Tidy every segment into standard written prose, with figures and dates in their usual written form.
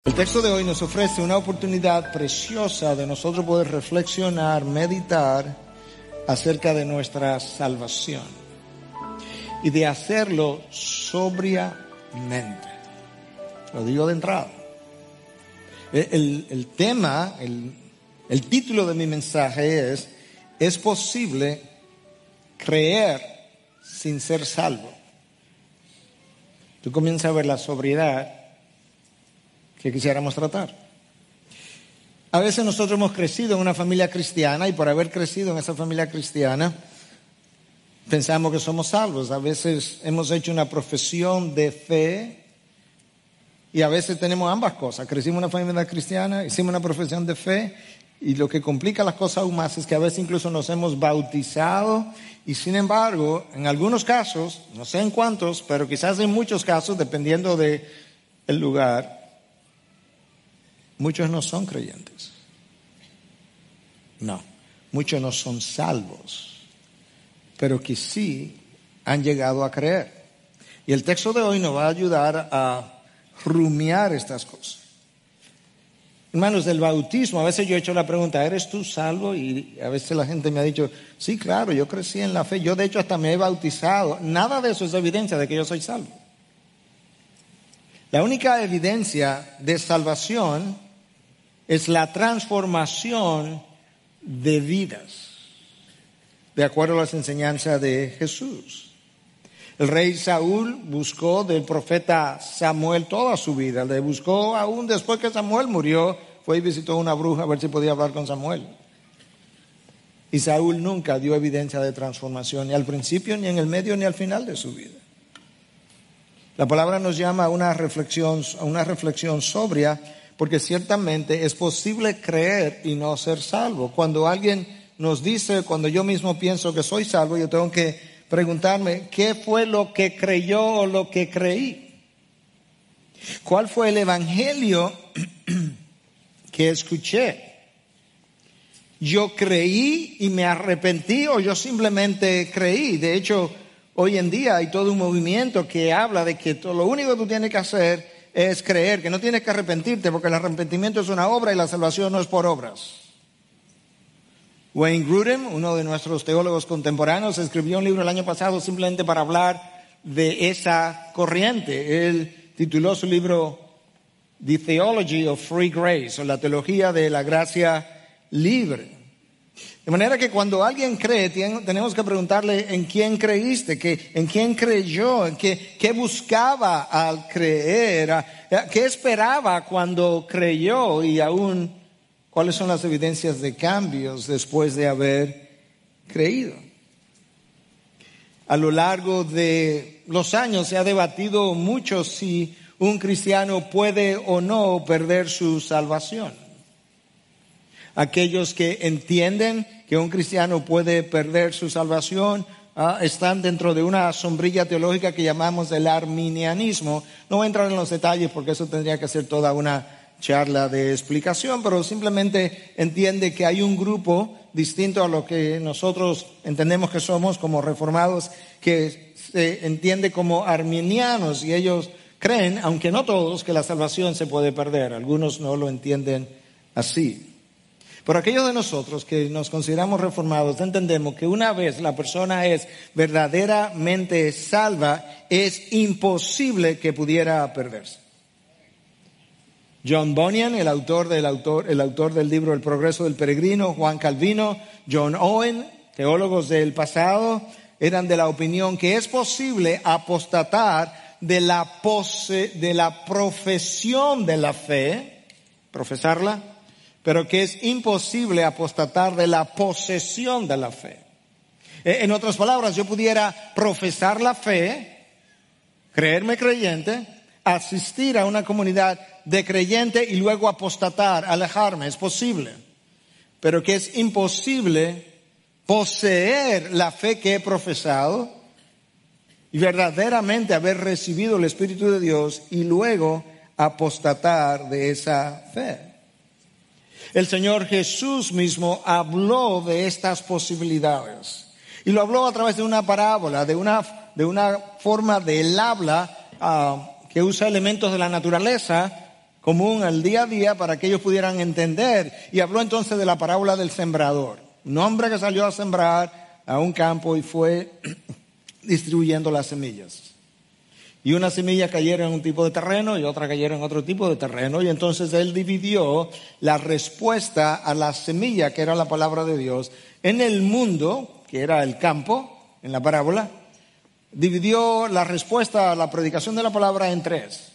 El texto de hoy nos ofrece una oportunidad preciosa de nosotros poder reflexionar, meditar acerca de nuestra salvación y de hacerlo sobriamente. Lo digo de entrada. El tema, el título de mi mensaje ¿es posible creer sin ser salvo? Tú comienzas a ver la sobriedad que quisiéramos tratar. A veces nosotros hemos crecido en una familia cristiana y por haber crecido en esa familia cristiana pensamos que somos salvos. A veces hemos hecho una profesión de fe y a veces tenemos ambas cosas. Crecimos en una familia cristiana, hicimos una profesión de fe y lo que complica las cosas aún más es que a veces incluso nos hemos bautizado y sin embargo, en algunos casos, no sé en cuántos, pero quizás en muchos casos, dependiendo del lugar, muchos no son creyentes. No, muchos no son salvos, pero que sí han llegado a creer. Y el texto de hoy nos va a ayudar a rumiar estas cosas. Hermanos, del bautismo, a veces yo he hecho la pregunta, ¿eres tú salvo? Y a veces la gente me ha dicho, sí, claro, yo crecí en la fe, yo de hecho hasta me he bautizado. Nada de eso es evidencia de que yo soy salvo. La única evidencia de salvación es la transformación de vidas, de acuerdo a las enseñanzas de Jesús. El rey Saúl buscó del profeta Samuel toda su vida. Le buscó aún después que Samuel murió. Fue y visitó a una bruja a ver si podía hablar con Samuel. Y Saúl nunca dio evidencia de transformación, ni al principio, ni en el medio, ni al final de su vida. La palabra nos llama a una reflexión sobria, porque ciertamente es posible creer y no ser salvo. Cuando alguien nos dice, cuando yo mismo pienso que soy salvo, yo tengo que preguntarme, ¿qué fue lo que creyó o lo que creí? ¿Cuál fue el evangelio que escuché? ¿Yo creí y me arrepentí o yo simplemente creí? De hecho, hoy en día hay todo un movimiento que habla de que lo único que tú tienes que hacer es creer, que no tienes que arrepentirte porque el arrepentimiento es una obra y la salvación no es por obras. Wayne Grudem, uno de nuestros teólogos contemporáneos, escribió un libro el año pasado simplemente para hablar de esa corriente. Él tituló su libro The Theology of Free Grace, o la teología de la gracia libre. De manera que cuando alguien cree, tenemos que preguntarle en quién creíste, en quién creyó, en qué buscaba al creer, qué esperaba cuando creyó y aún cuáles son las evidencias de cambios después de haber creído. A lo largo de los años se ha debatido mucho si un cristiano puede o no perder su salvación. Aquellos que entienden que un cristiano puede perder su salvación están dentro de una sombrilla teológica que llamamos el arminianismo. No voy a entrar en los detalles porque eso tendría que ser toda una charla de explicación, pero simplemente entiende que hay un grupo distinto a lo que nosotros entendemos que somos como reformados, que se entiende como arminianos, y ellos creen, aunque no todos, que la salvación se puede perder. Algunos no lo entienden así. Pero aquellos de nosotros que nos consideramos reformados entendemos que una vez la persona es verdaderamente salva, es imposible que pudiera perderse. John Bunyan, el autor del libro El progreso del peregrino, Juan Calvino, John Owen, teólogos del pasado, eran de la opinión que es posible apostatar de la profesión de la fe, profesarla, pero que es imposible apostatar de la posesión de la fe. En otras palabras, yo pudiera profesar la fe, creerme creyente, asistir a una comunidad de creyente y luego apostatar, alejarme, es posible. Pero que es imposible poseer la fe que he profesado y verdaderamente haber recibido el Espíritu de Dios y luego apostatar de esa fe. El Señor Jesús mismo habló de estas posibilidades y lo habló a través de una parábola, de una forma del habla que usa elementos de la naturaleza común al día a día para que ellos pudieran entender. Y habló entonces de la parábola del sembrador. Un hombre que salió a sembrar a un campo y fue distribuyendo las semillas. Y una semilla cayera en un tipo de terreno y otra cayera en otro tipo de terreno. Y entonces él dividió la respuesta a la semilla, que era la palabra de Dios, en el mundo, que era el campo, en la parábola. Dividió la respuesta a la predicación de la palabra en tres.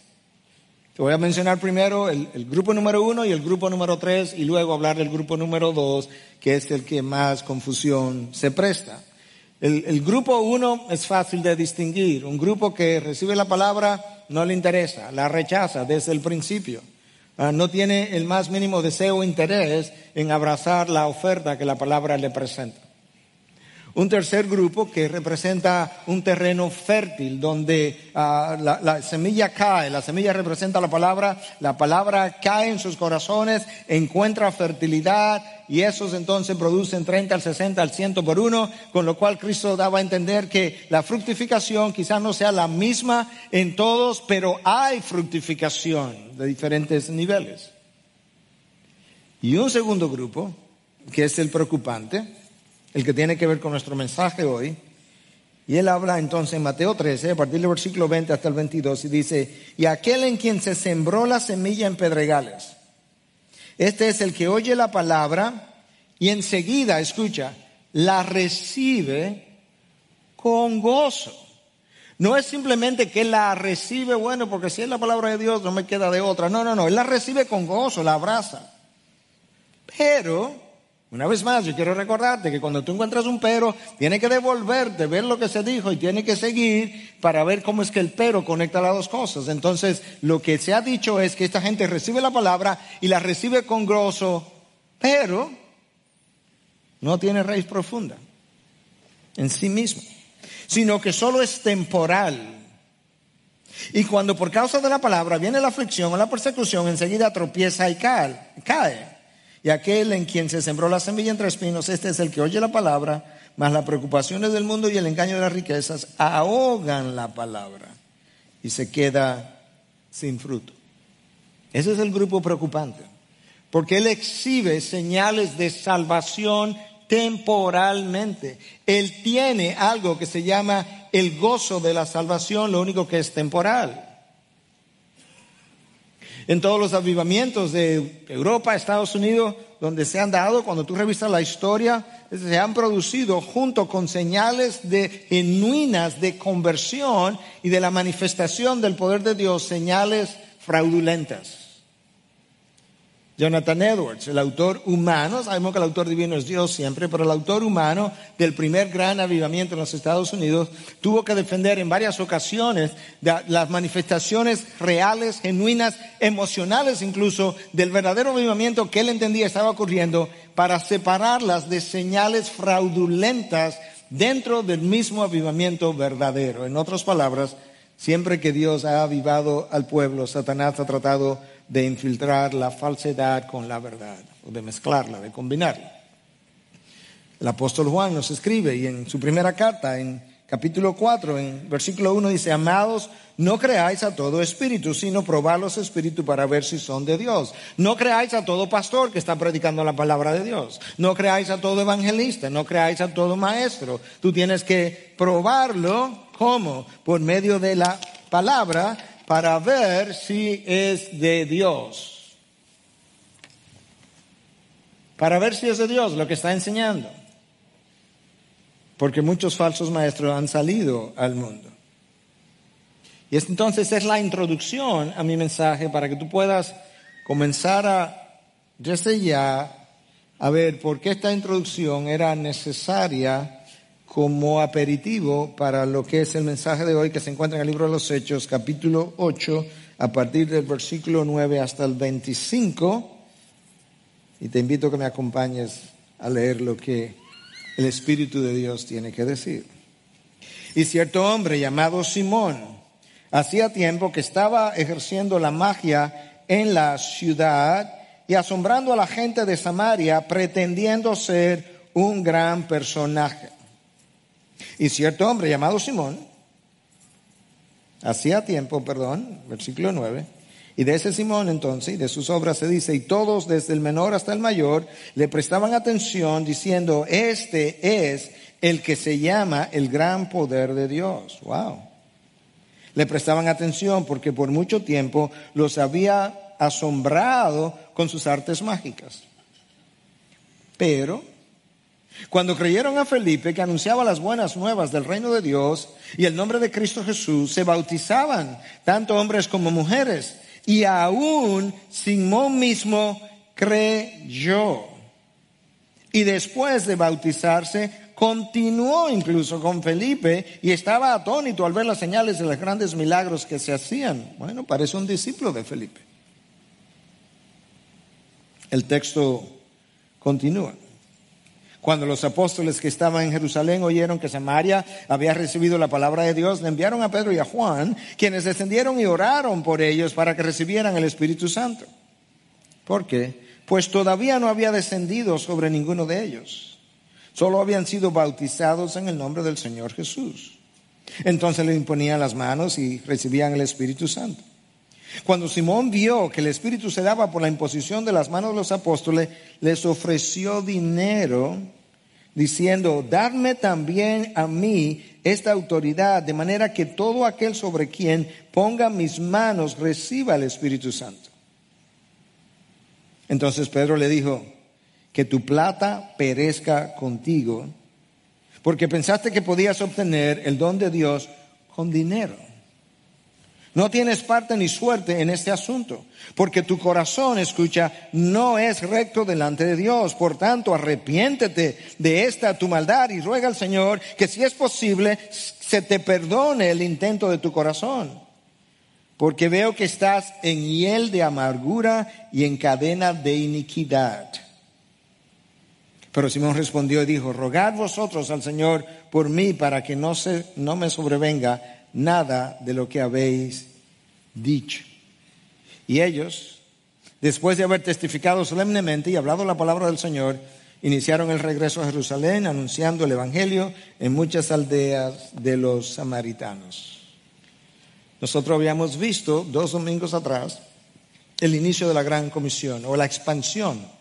Te voy a mencionar primero el grupo número 1 y el grupo número 3 y luego hablar del grupo número 2, que es el que más confusión se presta. El grupo 1 es fácil de distinguir. Un grupo que recibe la palabra no le interesa, la rechaza desde el principio. No tiene el más mínimo deseo o interés en abrazar la oferta que la palabra le presenta. Un tercer grupo que representa un terreno fértil donde la semilla cae, la semilla representa la palabra cae en sus corazones, encuentra fertilidad y esos entonces producen 30, al 60, al 100 por uno, con lo cual Cristo daba a entender que la fructificación quizás no sea la misma en todos, pero hay fructificación de diferentes niveles. Y un segundo grupo, que es el preocupante, el que tiene que ver con nuestro mensaje hoy. Y él habla entonces en Mateo 13, a partir del versículo 20 hasta el 22, y dice: y aquel en quien se sembró la semilla en pedregales, este es el que oye la palabra y enseguida, escucha, la recibe con gozo. No es simplemente que él la recibe, bueno, porque si es la palabra de Dios no me queda de otra. No, él la recibe con gozo, la abraza. Pero una vez más, yo quiero recordarte que cuando tú encuentras un pero, tienes que devolverte, ver lo que se dijo y tienes que seguir para ver cómo es que el pero conecta las dos cosas. Entonces, lo que se ha dicho es que esta gente recibe la palabra y la recibe con gozo, pero no tiene raíz profunda en sí mismo, sino que solo es temporal. Y cuando por causa de la palabra viene la aflicción o la persecución, enseguida tropieza y cae. Y aquel en quien se sembró la semilla entre espinos, este es el que oye la palabra, mas las preocupaciones del mundo y el engaño de las riquezas ahogan la palabra y se queda sin fruto. Ese es el grupo preocupante, porque él exhibe señales de salvación temporalmente. Él tiene algo que se llama el gozo de la salvación, lo único que es temporal. En todos los avivamientos de Europa, Estados Unidos, donde se han dado, cuando tú revisas la historia, se han producido junto con señales genuinas de conversión y de la manifestación del poder de Dios, señales fraudulentas. Jonathan Edwards, el autor humano, sabemos que el autor divino es Dios siempre, pero el autor humano del primer gran avivamiento en los Estados Unidos tuvo que defender en varias ocasiones las manifestaciones reales, genuinas, emocionales incluso, del verdadero avivamiento que él entendía estaba ocurriendo, para separarlas de señales fraudulentas dentro del mismo avivamiento verdadero. En otras palabras, siempre que Dios ha avivado al pueblo, Satanás ha tratado de infiltrar la falsedad con la verdad, o de mezclarla, de combinarla. El apóstol Juan nos escribe, y en su primera carta, en capítulo 4, en versículo 1, dice: amados, no creáis a todo espíritu, sino probad los espíritus para ver si son de Dios. No creáis a todo pastor que está predicando la palabra de Dios. No creáis a todo evangelista, no creáis a todo maestro. Tú tienes que probarlo, ¿cómo? Por medio de la palabra, para ver si es de Dios. Para ver si es de Dios lo que está enseñando. Porque muchos falsos maestros han salido al mundo. Y entonces es la introducción a mi mensaje para que tú puedas comenzar desde ya a ver por qué esta introducción era necesaria como aperitivo para lo que es el mensaje de hoy, que se encuentra en el libro de los Hechos, capítulo 8, a partir del versículo 9 hasta el 25. Y te invito a que me acompañes a leer lo que el Espíritu de Dios tiene que decir. Y cierto hombre llamado Simón, hacía tiempo que estaba ejerciendo la magia en la ciudad y asombrando a la gente de Samaria, pretendiendo ser un gran personaje. Y cierto hombre llamado Simón, versículo 9, Y de ese Simón entonces, y de sus obras se dice, y todos desde el menor hasta el mayor le prestaban atención diciendo, este es el que se llama el gran poder de Dios. Wow. Le prestaban atención porque por mucho tiempo los había asombrado con sus artes mágicas. Pero cuando creyeron a Felipe, que anunciaba las buenas nuevas del reino de Dios y el nombre de Cristo Jesús, se bautizaban tanto hombres como mujeres. Y aún Simón mismo creyó. Y después de bautizarse, continuó incluso con Felipe y estaba atónito al ver las señales de los grandes milagros que se hacían. Bueno, parece un discípulo de Felipe. El texto continúa. Cuando los apóstoles que estaban en Jerusalén oyeron que Samaria había recibido la palabra de Dios, le enviaron a Pedro y a Juan, quienes descendieron y oraron por ellos para que recibieran el Espíritu Santo. ¿Por qué? Pues todavía no había descendido sobre ninguno de ellos. Solo habían sido bautizados en el nombre del Señor Jesús. Entonces le imponían las manos y recibían el Espíritu Santo. Cuando Simón vio que el Espíritu se daba por la imposición de las manos de los apóstoles, les ofreció dinero, diciendo, dadme también a mí esta autoridad, de manera que todo aquel sobre quien ponga mis manos reciba el Espíritu Santo. Entonces Pedro le dijo, que tu plata perezca contigo, porque pensaste que podías obtener el don de Dios con dinero. No tienes parte ni suerte en este asunto, porque tu corazón, escucha, no es recto delante de Dios. Por tanto, arrepiéntete de esta tu maldad y ruega al Señor que, si es posible, se te perdone el intento de tu corazón. Porque veo que estás en hiel de amargura y en cadena de iniquidad. Pero Simón respondió y dijo, rogad vosotros al Señor por mí para que no me sobrevenga nada de lo que habéis dicho. Y ellos, después de haber testificado solemnemente y hablado la palabra del Señor, iniciaron el regreso a Jerusalén, anunciando el Evangelio en muchas aldeas de los samaritanos. Nosotros habíamos visto 2 domingos atrás el inicio de la Gran Comisión, o la expansión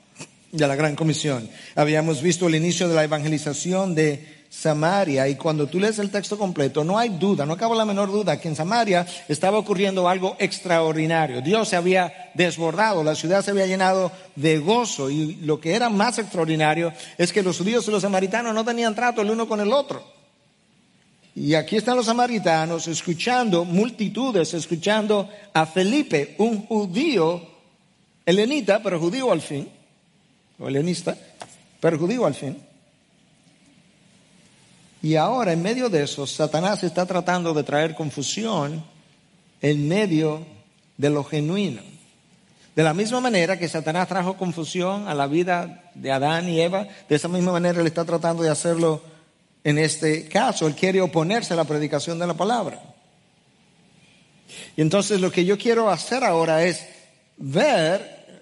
de la Gran Comisión. Habíamos visto el inicio de la evangelización de Samaria, y cuando tú lees el texto completo, no hay duda, no cabe la menor duda que en Samaria estaba ocurriendo algo extraordinario. Dios se había desbordado, la ciudad se había llenado de gozo, y lo que era más extraordinario es que los judíos y los samaritanos no tenían trato el uno con el otro. Y aquí están los samaritanos escuchando, multitudes escuchando a Felipe, un judío helenita, pero judío al fin, o helenista, pero judío al fin. Y ahora, en medio de eso, Satanás está tratando de traer confusión en medio de lo genuino. De la misma manera que Satanás trajo confusión a la vida de Adán y Eva, de esa misma manera él está tratando de hacerlo en este caso. Él quiere oponerse a la predicación de la palabra. Y entonces lo que yo quiero hacer ahora es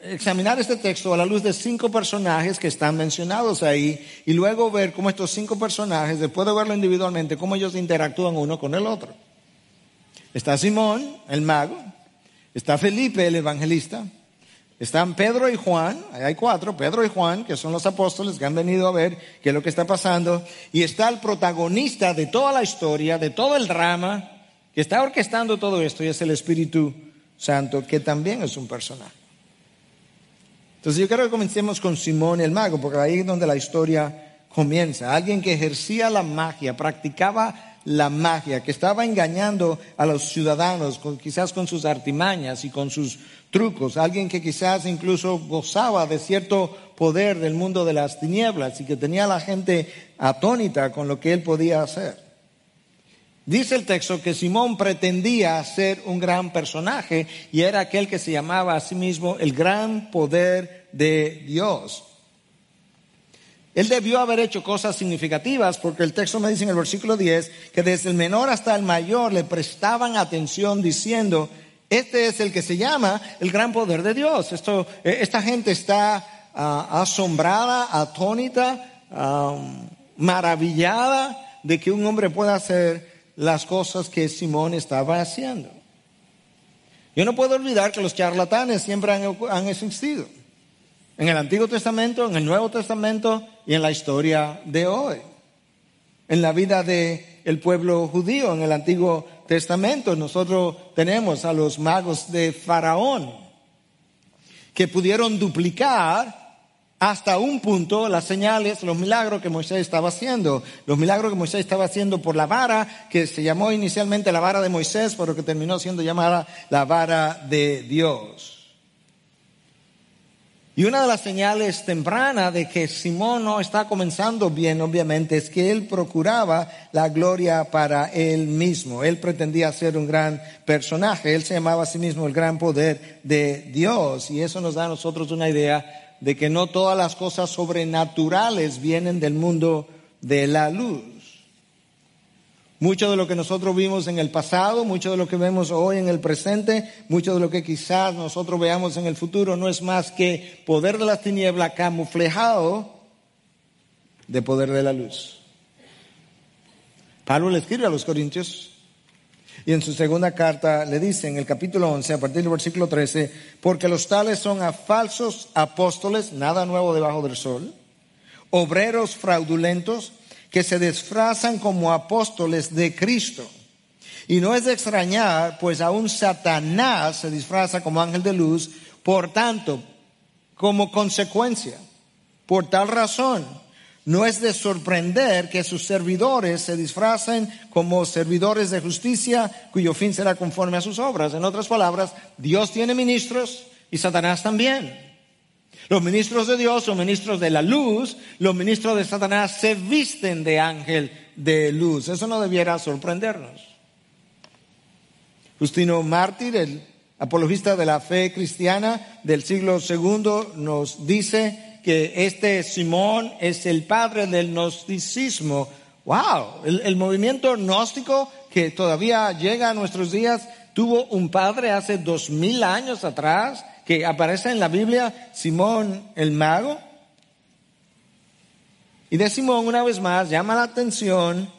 examinar este texto a la luz de 5 personajes que están mencionados ahí, y luego ver cómo estos 5 personajes, después de verlo individualmente, cómo ellos interactúan uno con el otro. Está Simón, el mago, está Felipe, el evangelista, están Pedro y Juan, ahí hay 4, Pedro y Juan, que son los apóstoles que han venido a ver qué es lo que está pasando, y está el protagonista de toda la historia, de todo el drama, que está orquestando todo esto, y es el Espíritu Santo, que también es un personaje. Entonces yo quiero que comencemos con Simón el mago, porque ahí es donde la historia comienza. Alguien que ejercía la magia, practicaba la magia, que estaba engañando a los ciudadanos, quizás con sus artimañas y con sus trucos. Alguien que quizás incluso gozaba de cierto poder del mundo de las tinieblas y que tenía a la gente atónita con lo que él podía hacer. Dice el texto que Simón pretendía ser un gran personaje, y era aquel que se llamaba a sí mismo el gran poder de Dios. Él debió haber hecho cosas significativas, porque el texto me dice en el versículo 10 que desde el menor hasta el mayor le prestaban atención diciendo, este es el que se llama el gran poder de Dios. Esta gente está asombrada, atónita, maravillada de que un hombre pueda hacer las cosas que Simón estaba haciendo. Yo no puedo olvidar que los charlatanes siempre han existido. En el Antiguo Testamento, en el Nuevo Testamento y en la historia de hoy. En la vida del pueblo judío, en el Antiguo Testamento, nosotros tenemos a los magos de Faraón, que pudieron duplicar hasta un punto las señales, los milagros que Moisés estaba haciendo. Los milagros que Moisés estaba haciendo por la vara, que se llamó inicialmente la vara de Moisés, pero que terminó siendo llamada la vara de Dios. Y una de las señales tempranas de que Simón no está comenzando bien, obviamente, es que él procuraba la gloria para él mismo. Él pretendía ser un gran personaje. Él se llamaba a sí mismo el gran poder de Dios. Y eso nos da a nosotros una idea de que no todas las cosas sobrenaturales vienen del mundo de la luz. Mucho de lo que nosotros vimos en el pasado, mucho de lo que vemos hoy en el presente, mucho de lo que quizás nosotros veamos en el futuro no es más que poder de las tinieblas camuflado de poder de la luz. Pablo le escribe a los Corintios y en su segunda carta le dice en el capítulo 11, a partir del versículo 13, porque los tales son a falsos apóstoles, nada nuevo debajo del sol, obreros fraudulentos, que se disfrazan como apóstoles de Cristo. Y no es de extrañar, pues aún Satanás se disfraza como ángel de luz. Por tanto, como consecuencia, por tal razón, no es de sorprender que sus servidores se disfracen como servidores de justicia, cuyo fin será conforme a sus obras. En otras palabras, Dios tiene ministros y Satanás también. Los ministros de Dios son ministros de la luz, los ministros de Satanás se visten de ángel de luz. Eso no debiera sorprendernos. Justino Mártir, el apologista de la fe cristiana del siglo II, nos dice que este Simón es el padre del gnosticismo. ¡Wow! El movimiento gnóstico que todavía llega a nuestros días tuvo un padre hace 2000 años atrás, que aparece en la Biblia, Simón el mago. Y de Simón, una vez más, llama la atención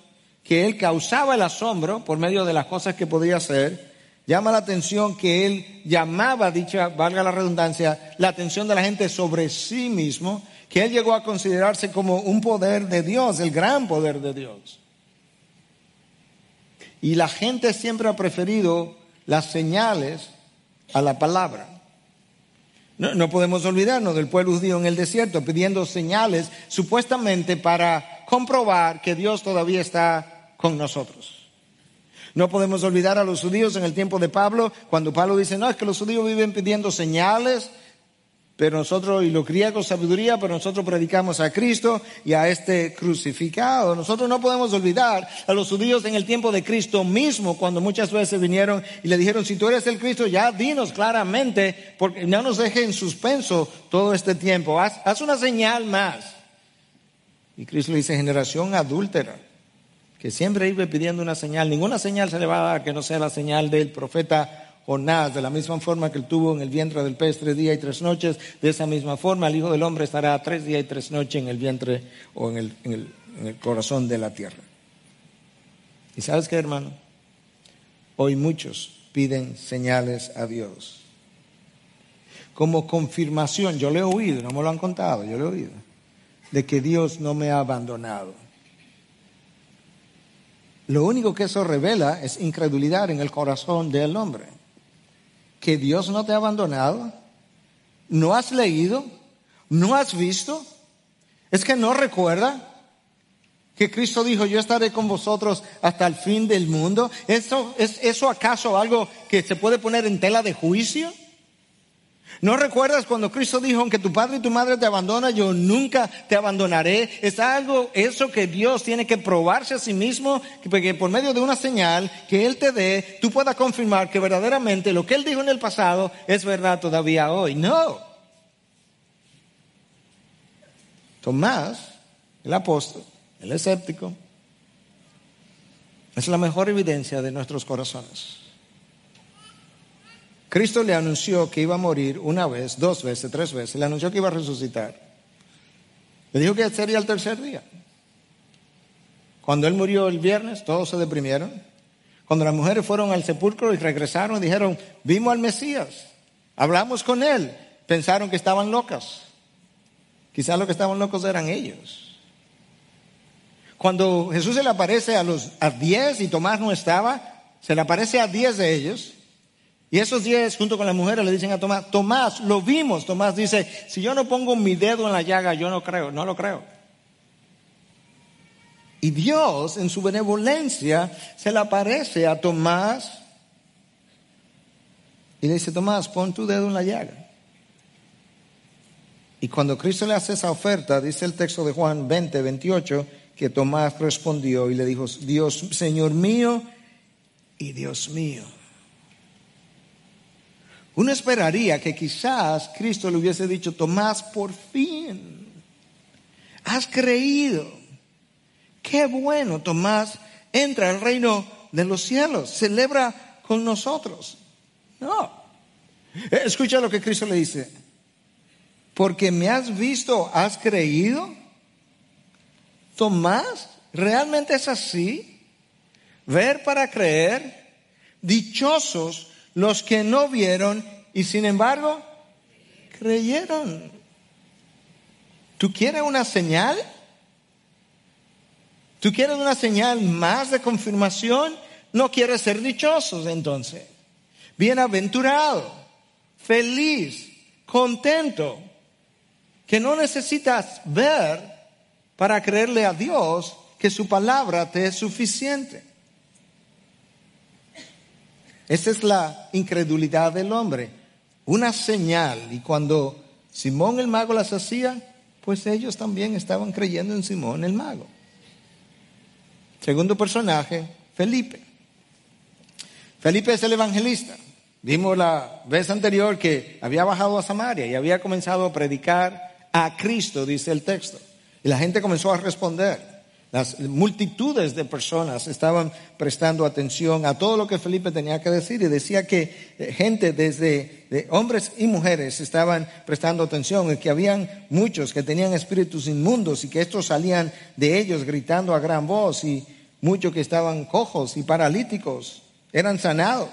que él causaba el asombro por medio de las cosas que podía hacer. Llama la atención que él llamaba, dicha, valga la redundancia, la atención de la gente sobre sí mismo, que él llegó a considerarse como un poder de Dios, el gran poder de Dios. Y la gente siempre ha preferido las señales a la palabra. No podemos olvidarnos del pueblo judío en el desierto pidiendo señales supuestamente para comprobar que Dios todavía está con nosotros. No podemos olvidar a los judíos en el tiempo de Pablo, cuando Pablo dice, no, es que los judíos viven pidiendo señales, pero nosotros, y los griegos sabiduría, pero nosotros predicamos a Cristo y a este crucificado. Nosotros no podemos olvidar a los judíos en el tiempo de Cristo mismo, cuando muchas veces vinieron y le dijeron, si tú eres el Cristo, ya dinos claramente, porque no nos deje en suspenso todo este tiempo. Haz una señal más. Y Cristo le dice, generación adúltera, que siempre vive pidiendo una señal. Ninguna señal se le va a dar que no sea la señal del profeta Jonás. De la misma forma que él tuvo en el vientre del pez 3 días y 3 noches, de esa misma forma el Hijo del Hombre estará 3 días y 3 noches en el vientre o en el corazón de la tierra. ¿Y sabes qué, hermano? Hoy muchos piden señales a Dios como confirmación. Yo le he oído, no me lo han contado, yo le he oído, de que Dios no me ha abandonado. Lo único que eso revela es incredulidad en el corazón del hombre. Que Dios no te ha abandonado, no has leído, no has visto, es que no recuerda que Cristo dijo, yo estaré con vosotros hasta el fin del mundo. ¿Es eso acaso algo que se puede poner en tela de juicio? ¿No recuerdas cuando Cristo dijo, aunque tu padre y tu madre te abandonan, yo nunca te abandonaré? Es algo, eso que Dios tiene que probarse a sí mismo, que por medio de una señal que Él te dé, tú puedas confirmar que verdaderamente lo que Él dijo en el pasado es verdad todavía hoy. No. Tomás, el apóstol, el escéptico, es la mejor evidencia de nuestros corazones. Cristo le anunció que iba a morir una vez, 2 veces, 3 veces. Le anunció que iba a resucitar. Le dijo que sería el tercer día. Cuando él murió el viernes, todos se deprimieron. Cuando las mujeres fueron al sepulcro y regresaron y dijeron, vimos al Mesías, hablamos con él, pensaron que estaban locas. Quizás los que estaban locos eran ellos. Cuando Jesús se le aparece a 10 y Tomás no estaba, se le aparece a 10 de ellos. Y esos 10 junto con las mujeres le dicen a Tomás, Tomás, lo vimos. Tomás dice, si yo no pongo mi dedo en la llaga, yo no creo, no lo creo. Y Dios en su benevolencia se le aparece a Tomás y le dice, Tomás, pon tu dedo en la llaga. Y cuando Cristo le hace esa oferta, dice el texto de Juan 20, 28, que Tomás respondió y le dijo, Dios, Señor mío y Dios mío. Uno esperaría que quizás Cristo le hubiese dicho, Tomás, por fin, has creído. Qué bueno, Tomás, entra al reino de los cielos, celebra con nosotros. No, escucha lo que Cristo le dice. Porque me has visto, has creído. Tomás, ¿realmente es así? Ver para creer. Dichosos los que no vieron y sin embargo creyeron. ¿Tú quieres una señal? ¿Tú quieres una señal más de confirmación? No quieres ser dichosos entonces. Bienaventurado, feliz, contento, que no necesitas ver para creerle a Dios que su palabra te es suficiente. Esa es la incredulidad del hombre. Una señal. Y cuando Simón el mago las hacía, pues ellos también estaban creyendo en Simón el mago. Segundo personaje, Felipe. Felipe es el evangelista. Vimos la vez anterior que había bajado a Samaria y había comenzado a predicar a Cristo, dice el texto. Y la gente comenzó a responder. Las multitudes de personas estaban prestando atención a todo lo que Felipe tenía que decir y decía que gente desde hombres y mujeres estaban prestando atención y que habían muchos que tenían espíritus inmundos y que estos salían de ellos gritando a gran voz y muchos que estaban cojos y paralíticos eran sanados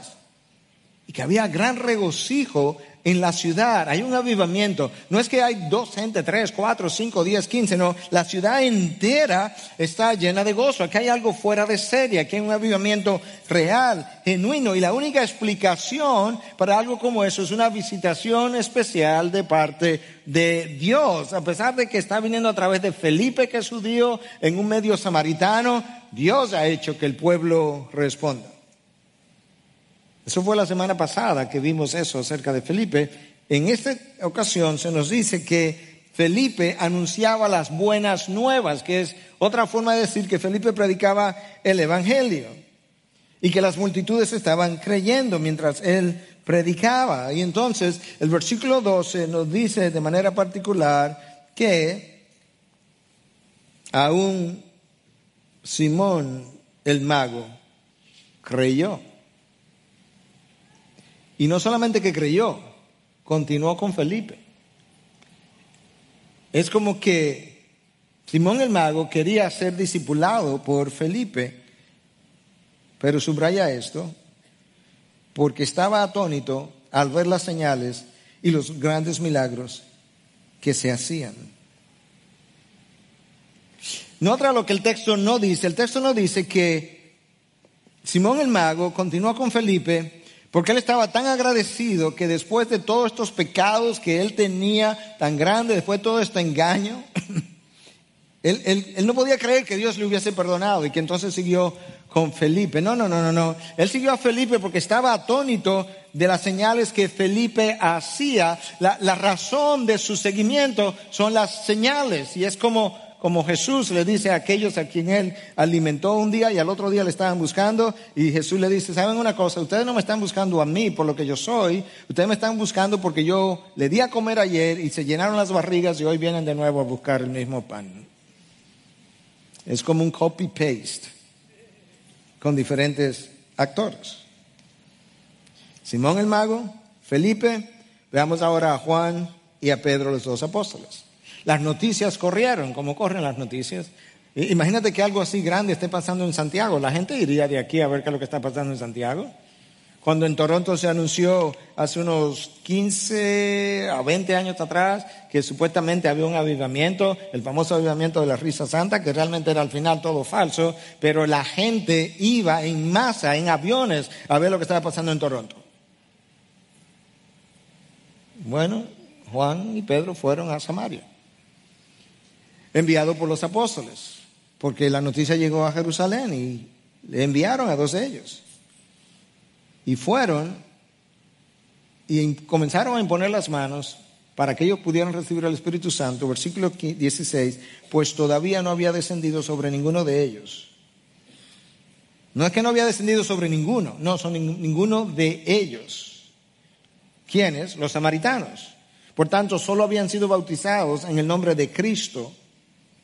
y que había gran regocijo en la ciudad. Hay un avivamiento. No es que hay 2 gente, 3, 4, 5, 10, 15, no. La ciudad entera está llena de gozo. Aquí hay algo fuera de serie. Aquí hay un avivamiento real, genuino. Y la única explicación para algo como eso es una visitación especial de parte de Dios. A pesar de que está viniendo a través de Felipe, que es judío, en un medio samaritano, Dios ha hecho que el pueblo responda. Eso fue la semana pasada que vimos eso acerca de Felipe. En esta ocasión se nos dice que Felipe anunciaba las buenas nuevas, que es otra forma de decir que Felipe predicaba el evangelio y que las multitudes estaban creyendo mientras él predicaba. Y entonces el versículo 12 nos dice de manera particular que aún Simón el mago creyó. Y no solamente que creyó, continuó con Felipe. Es como que Simón el mago quería ser discipulado por Felipe, pero subraya esto, porque estaba atónito al ver las señales y los grandes milagros que se hacían. Nota lo que el texto no dice. El texto no dice que Simón el mago continuó con Felipe porque él estaba tan agradecido que después de todos estos pecados que él tenía tan grandes, después de todo este engaño, él no podía creer que Dios le hubiese perdonado y que entonces siguió con Felipe. No. Él siguió a Felipe porque estaba atónito de las señales que Felipe hacía. La razón de su seguimiento son las señales. Y es como Jesús le dice a aquellos a quien él alimentó un día y al otro día le estaban buscando. Y Jesús le dice, ¿saben una cosa? Ustedes no me están buscando a mí por lo que yo soy. Ustedes me están buscando porque yo le di a comer ayer y se llenaron las barrigas y hoy vienen de nuevo a buscar el mismo pan. Es como un copy-paste con diferentes actores. Simón el mago, Felipe, veamos ahora a Juan y a Pedro, los dos apóstoles. Las noticias corrieron, como corren las noticias. Imagínate que algo así grande esté pasando en Santiago. La gente iría de aquí a ver qué es lo que está pasando en Santiago. Cuando en Toronto se anunció hace unos 15 a 20 años atrás que supuestamente había un avivamiento, el famoso avivamiento de la risa santa, que realmente era al final todo falso, pero la gente iba en masa, en aviones, a ver lo que estaba pasando en Toronto. Bueno, Juan y Pedro fueron a Samaria, enviados por los apóstoles, porque la noticia llegó a Jerusalén y le enviaron a 2 de ellos. Y fueron y comenzaron a imponer las manos para que ellos pudieran recibir el Espíritu Santo. Versículo 16, pues todavía no había descendido sobre ninguno de ellos. No es que no había descendido sobre ninguno, no, son ninguno de ellos. ¿Quiénes? Los samaritanos. Por tanto, solo habían sido bautizados en el nombre de Cristo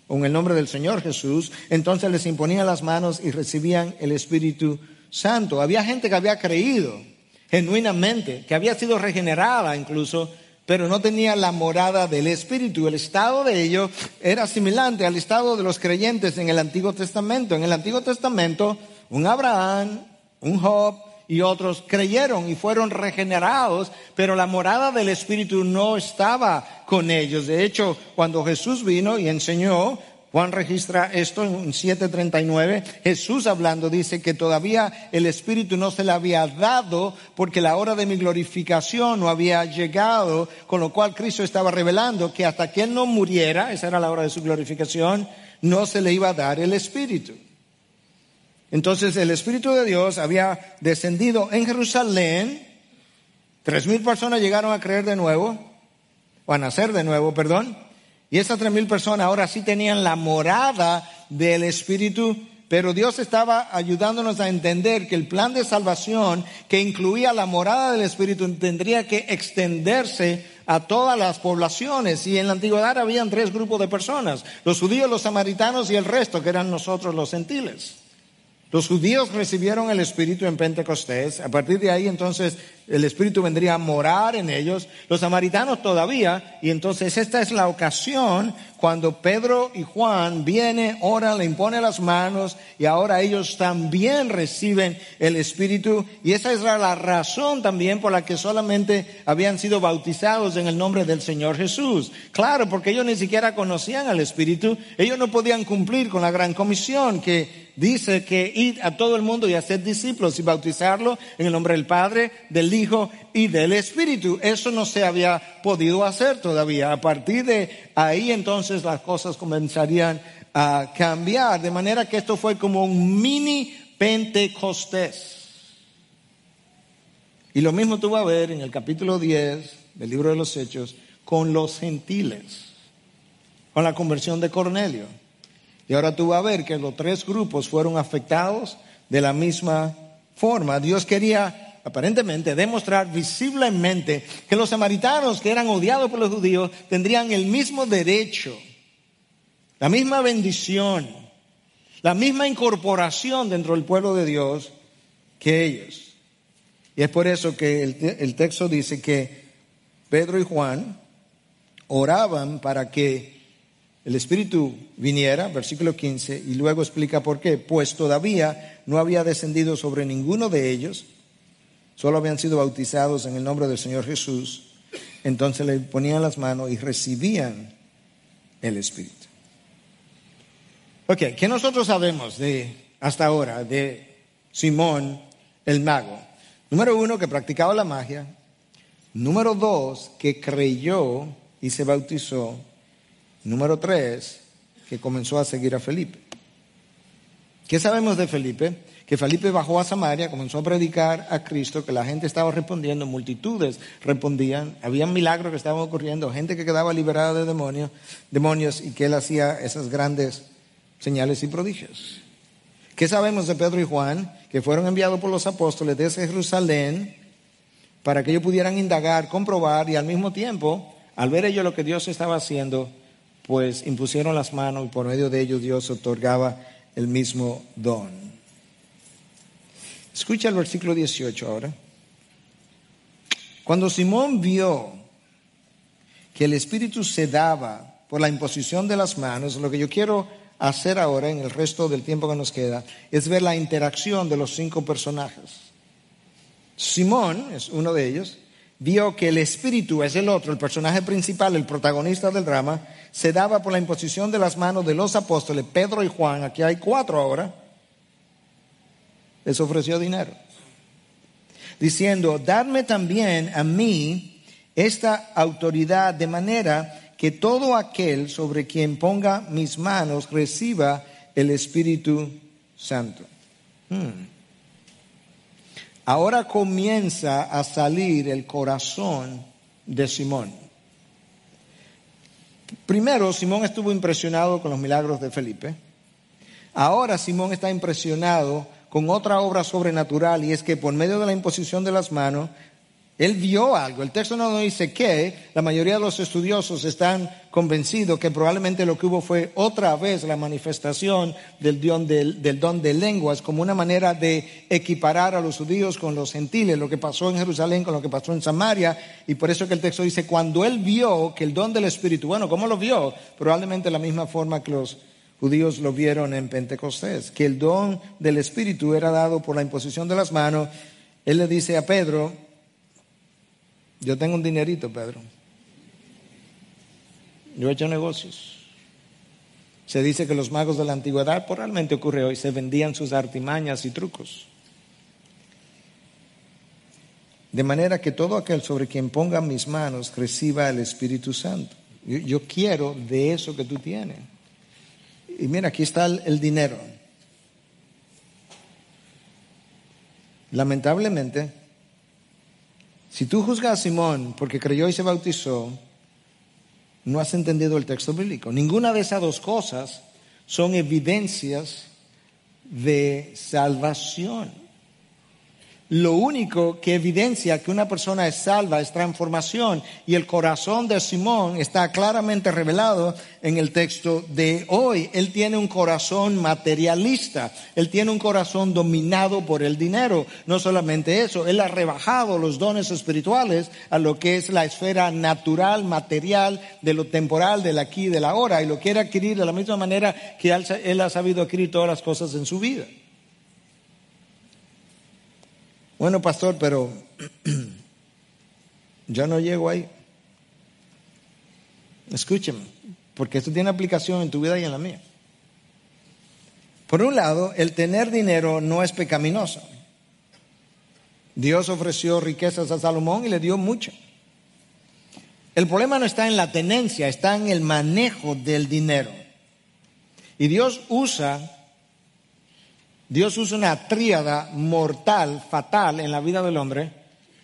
o en el nombre del Señor Jesús. Entonces les imponían las manos y recibían el Espíritu Santo. Había gente que había creído genuinamente, que había sido regenerada incluso, pero no tenía la morada del Espíritu. El estado de ellos era similar al estado de los creyentes en el Antiguo Testamento. En el Antiguo Testamento, un Abraham, un Job y otros creyeron y fueron regenerados, pero la morada del Espíritu no estaba con ellos. De hecho, cuando Jesús vino y enseñó, Juan registra esto en 7:39, Jesús hablando dice que todavía el Espíritu no se le había dado porque la hora de mi glorificación no había llegado, con lo cual Cristo estaba revelando que hasta que Él no muriera, esa era la hora de su glorificación, no se le iba a dar el Espíritu. Entonces el Espíritu de Dios había descendido en Jerusalén, 3,000 personas llegaron a creer de nuevo, o a nacer de nuevo, perdón. Y esas 3,000 personas ahora sí tenían la morada del Espíritu, pero Dios estaba ayudándonos a entender que el plan de salvación que incluía la morada del Espíritu tendría que extenderse a todas las poblaciones. Y en la antigüedad habían 3 grupos de personas: los judíos, los samaritanos y el resto, que eran nosotros los gentiles. Los judíos recibieron el Espíritu en Pentecostés. A partir de ahí, entonces, el Espíritu vendría a morar en ellos. Los samaritanos todavía. Y entonces esta es la ocasión cuando Pedro y Juan vienen, oran, le imponen las manos y ahora ellos también reciben el Espíritu. Y esa es la razón también por la que solamente habían sido bautizados en el nombre del Señor Jesús. Claro, porque ellos ni siquiera conocían al Espíritu. Ellos no podían cumplir con la gran comisión que dice que id a todo el mundo y hacer discípulos y bautizarlo en el nombre del Padre, del Hijo y del Espíritu. Eso no se había podido hacer todavía. A partir de ahí entonces las cosas comenzarían a cambiar. De manera que esto fue como un mini Pentecostés. Y lo mismo tú vas a ver en el capítulo 10 del libro de los Hechos con los gentiles, con la conversión de Cornelio. Y ahora tú vas a ver que los 3 grupos fueron afectados de la misma forma. Dios quería aparentemente demostrar visiblemente que los samaritanos, que eran odiados por los judíos, tendrían el mismo derecho, la misma bendición, la misma incorporación dentro del pueblo de Dios que ellos. Y es por eso que el texto dice que Pedro y Juan oraban para que el Espíritu viniera, versículo 15, y luego explica por qué. Pues todavía no había descendido sobre ninguno de ellos, solo habían sido bautizados en el nombre del Señor Jesús. Entonces le ponían las manos y recibían el Espíritu. Ok, ¿qué nosotros sabemos hasta ahora de Simón el mago? Número 1, que practicaba la magia. Número 2, que creyó y se bautizó. Número 3, que comenzó a seguir a Felipe. ¿Qué sabemos de Felipe? Que Felipe bajó a Samaria, comenzó a predicar a Cristo, que la gente estaba respondiendo, multitudes respondían, había milagros que estaban ocurriendo, gente que quedaba liberada de demonios y que él hacía esas grandes señales y prodigios. ¿Qué sabemos de Pedro y Juan? Que fueron enviados por los apóstoles desde Jerusalén para que ellos pudieran indagar, comprobar y al mismo tiempo, al ver ellos lo que Dios estaba haciendo, pues impusieron las manos y por medio de ellos Dios otorgaba el mismo don. Escucha el versículo 18 ahora. Cuando Simón vio que el Espíritu se daba por la imposición de las manos, lo que yo quiero hacer ahora, en el resto del tiempo que nos queda, es ver la interacción de los 5 personajes. Simón es uno de ellos. Vio que el espíritu es el otro, el personaje principal, el protagonista del drama, se daba por la imposición de las manos de los apóstoles, Pedro y Juan, aquí hay 4 ahora, les ofreció dinero, diciendo, dadme también a mí esta autoridad, de manera que todo aquel sobre quien ponga mis manos reciba el Espíritu Santo. Ahora comienza a salir el corazón de Simón. Primero, Simón estuvo impresionado con los milagros de Felipe. Ahora Simón está impresionado con otra obra sobrenatural, y es que por medio de la imposición de las manos, él vio algo. El texto no nos dice qué. La mayoría de los estudiosos están convencidos que probablemente lo que hubo fue otra vez la manifestación del don de lenguas, como una manera de equiparar a los judíos con los gentiles, lo que pasó en Jerusalén con lo que pasó en Samaria. Y por eso que el texto dice, cuando él vio que el don del Espíritu, bueno, ¿cómo lo vio? Probablemente de la misma forma que los judíos lo vieron en Pentecostés, que el don del Espíritu era dado por la imposición de las manos. Él le dice a Pedro, yo tengo un dinerito, Pedro. Yo he hecho negocios. Se dice que los magos de la antigüedad, pues realmente ocurre hoy, se vendían sus artimañas y trucos. De manera que todo aquel sobre quien ponga mis manos reciba el Espíritu Santo. Yo quiero de eso que tú tienes. Y mira, aquí está el dinero. Lamentablemente, si tú juzgas a Simón porque creyó y se bautizó, no has entendido el texto bíblico. Ninguna de esas 2 cosas son evidencias de salvación. Lo único que evidencia que una persona es salva es transformación, y el corazón de Simón está claramente revelado en el texto de hoy. Él tiene un corazón materialista, él tiene un corazón dominado por el dinero. No solamente eso, él ha rebajado los dones espirituales a lo que es la esfera natural, material, de lo temporal, del aquí y del ahora, y lo quiere adquirir de la misma manera que él ha sabido adquirir todas las cosas en su vida. Bueno, pastor, pero yo no llego ahí. Escúcheme, porque esto tiene aplicación en tu vida y en la mía. Por un lado, el tener dinero no es pecaminoso. Dios ofreció riquezas a Salomón y le dio mucho. El problema no está en la tenencia, está en el manejo del dinero. Y Dios usa una tríada mortal, fatal en la vida del hombre,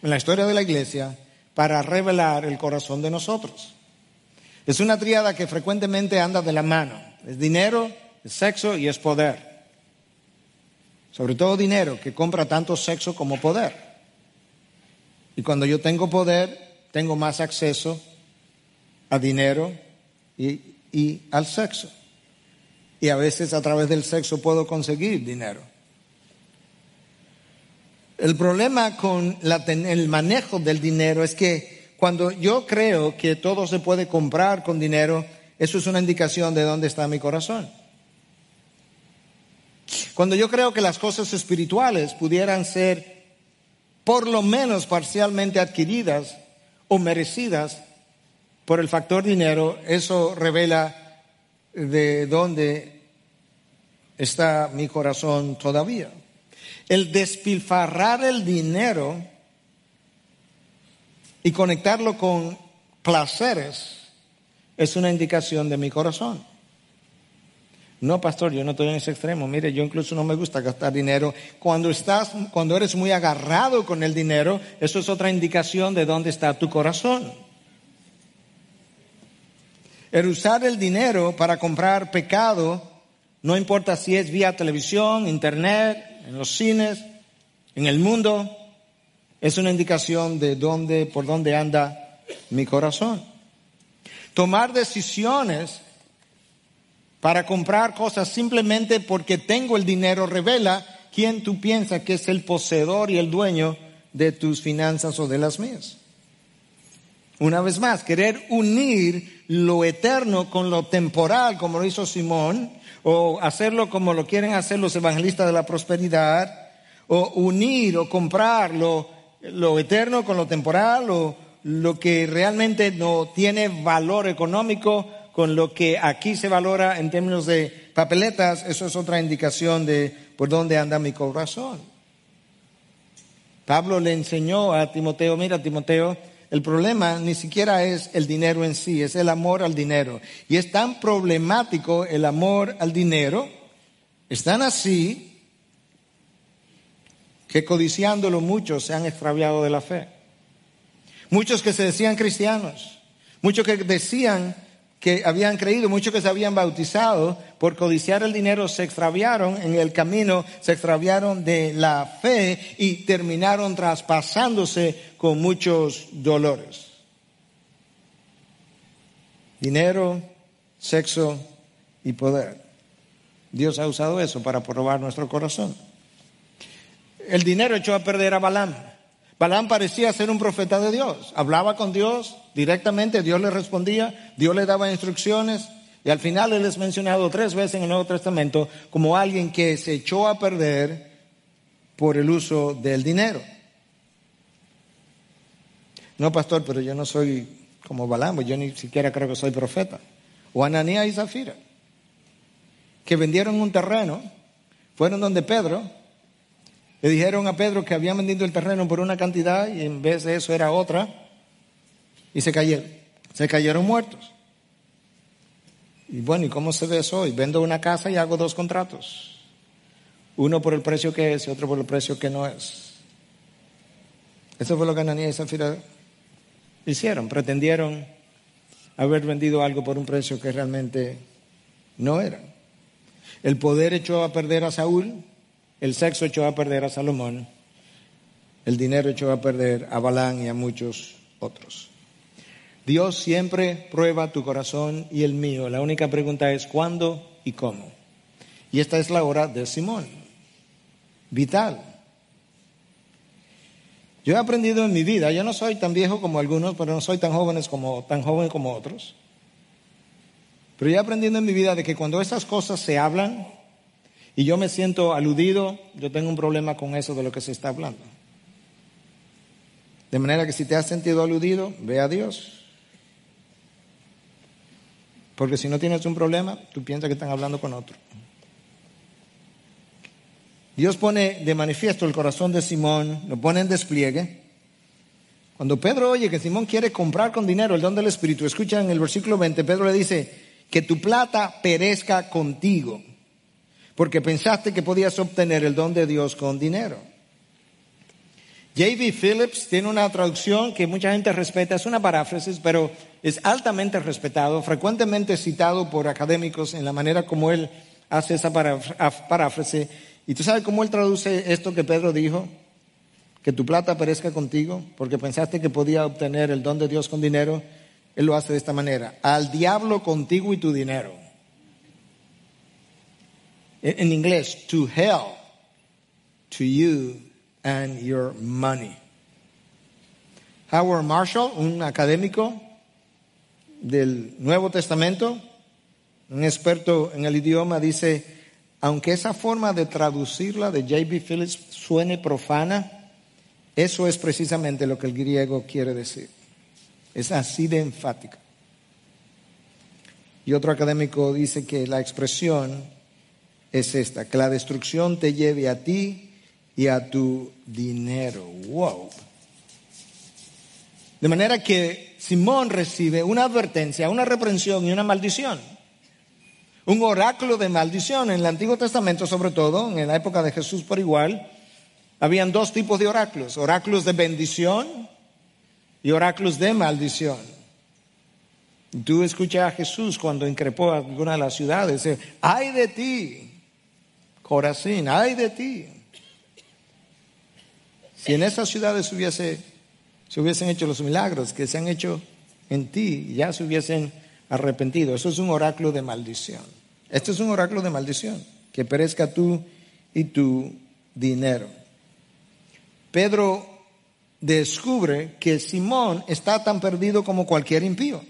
en la historia de la iglesia, para revelar el corazón de nosotros. Es una tríada que frecuentemente anda de la mano. Es dinero, es sexo y es poder. Sobre todo dinero, que compra tanto sexo como poder. Y cuando yo tengo poder, tengo más acceso a dinero y al sexo. Y a veces a través del sexo puedo conseguir dinero. El problema con el manejo del dinero es que cuando yo creo que todo se puede comprar con dinero, eso es una indicación de dónde está mi corazón. Cuando yo creo que las cosas espirituales pudieran ser por lo menos parcialmente adquiridas o merecidas por el factor dinero, eso revela de dónde está mi corazón todavía. El despilfarrar el dinero y conectarlo con placeres es una indicación de mi corazón. No, pastor, yo no estoy en ese extremo. Mire, yo incluso no me gusta gastar dinero. Cuando eres muy agarrado con el dinero, eso es otra indicación de dónde está tu corazón. El usar el dinero para comprar pecado, no importa si es vía televisión, internet, en los cines, en el mundo, es una indicación de por dónde anda mi corazón. Tomar decisiones para comprar cosas simplemente porque tengo el dinero revela quién tú piensas que es el poseedor y el dueño de tus finanzas o de las mías. Una vez más, querer unir lo eterno con lo temporal, como lo hizo Simón, o hacerlo como lo quieren hacer los evangelistas de la prosperidad, o unir o comprar lo eterno con lo temporal, o lo que realmente no tiene valor económico con lo que aquí se valora en términos de papeletas. Eso es otra indicación de por dónde anda mi corazón. Pablo le enseñó a Timoteo, mira Timoteo, el problema ni siquiera es el dinero en sí, es el amor al dinero. Y es tan problemático el amor al dinero, es tan así, que codiciándolo muchos se han extraviado de la fe. Muchos que se decían cristianos, muchos que decían que habían creído, muchos que se habían bautizado, por codiciar el dinero se extraviaron en el camino, se extraviaron de la fe y terminaron traspasándose con muchos dolores. Dinero, sexo y poder. Dios ha usado eso para probar nuestro corazón. El dinero echó a perder a Balaam. Balaam parecía ser un profeta de Dios. Hablaba con Dios directamente, Dios le respondía, Dios le daba instrucciones. Y al final él es mencionado 3 veces en el Nuevo Testamento como alguien que se echó a perder por el uso del dinero. No, pastor, pero yo no soy como Balaam, yo ni siquiera creo que soy profeta. O Ananías y Zafira, que vendieron un terreno, fueron donde Pedro. Le dijeron a Pedro que habían vendido el terreno por una cantidad y en vez de eso era otra. Y se cayeron muertos. Y bueno, ¿y cómo se ve eso hoy? Vendo una casa y hago 2 contratos. Uno por el precio que es y otro por el precio que no es. Eso fue lo que Ananías y Zafira hicieron. Pretendieron haber vendido algo por un precio que realmente no era. El poder echó a perder a Saúl. El sexo echó a perder a Salomón, el dinero echó a perder a Balaam y a muchos otros. Dios siempre prueba tu corazón y el mío. La única pregunta es ¿cuándo y cómo? Y esta es la hora de Simón, vital. Yo he aprendido en mi vida, yo no soy tan viejo como algunos, pero no soy tan joven como otros. Pero yo he aprendido en mi vida de que cuando esas cosas se hablan, y yo me siento aludido, yo tengo un problema con eso de lo que se está hablando. De manera que si te has sentido aludido, ve a Dios. Porque si no tienes un problema, tú piensas que están hablando con otro. Dios pone de manifiesto el corazón de Simón, lo pone en despliegue. Cuando Pedro oye que Simón quiere comprar con dinero el don del Espíritu, escucha en el versículo 20, Pedro le dice, que tu plata perezca contigo, porque pensaste que podías obtener el don de Dios con dinero. J.B. Phillips tiene una traducción que mucha gente respeta, es una paráfrasis, pero es altamente respetado, frecuentemente citado por académicos en la manera como él hace esa paráfrasis. ¿Y tú sabes cómo él traduce esto que Pedro dijo? Que tu plata perezca contigo, porque pensaste que podía obtener el don de Dios con dinero. Él lo hace de esta manera: al diablo contigo y tu dinero. En inglés, to hell, to you and your money. Howard Marshall, un académico del Nuevo Testamento, un experto en el idioma, dice, aunque esa forma de traducirla de J.B. Phillips suene profana, eso es precisamente lo que el griego quiere decir. Es así de enfática. Y otro académico dice que la expresión es esta, que la destrucción te lleve a ti y a tu dinero. Wow. De manera que Simón recibe una advertencia, una reprensión y una maldición. Un oráculo de maldición. En el Antiguo Testamento, sobre todo, en la época de Jesús por igual, habían 2 tipos de oráculos. Oráculos de bendición y oráculos de maldición. Tú escuchas a Jesús cuando increpó a alguna de las ciudades, dice, ¡ay de ti, Corazín, ay de ti! Si en esas ciudades se hubiesen hecho los milagros que se han hecho en ti, ya se hubiesen arrepentido. Eso es un oráculo de maldición. Esto es un oráculo de maldición, que perezca tú y tu dinero. Pedro descubre que Simón está tan perdido como cualquier impío.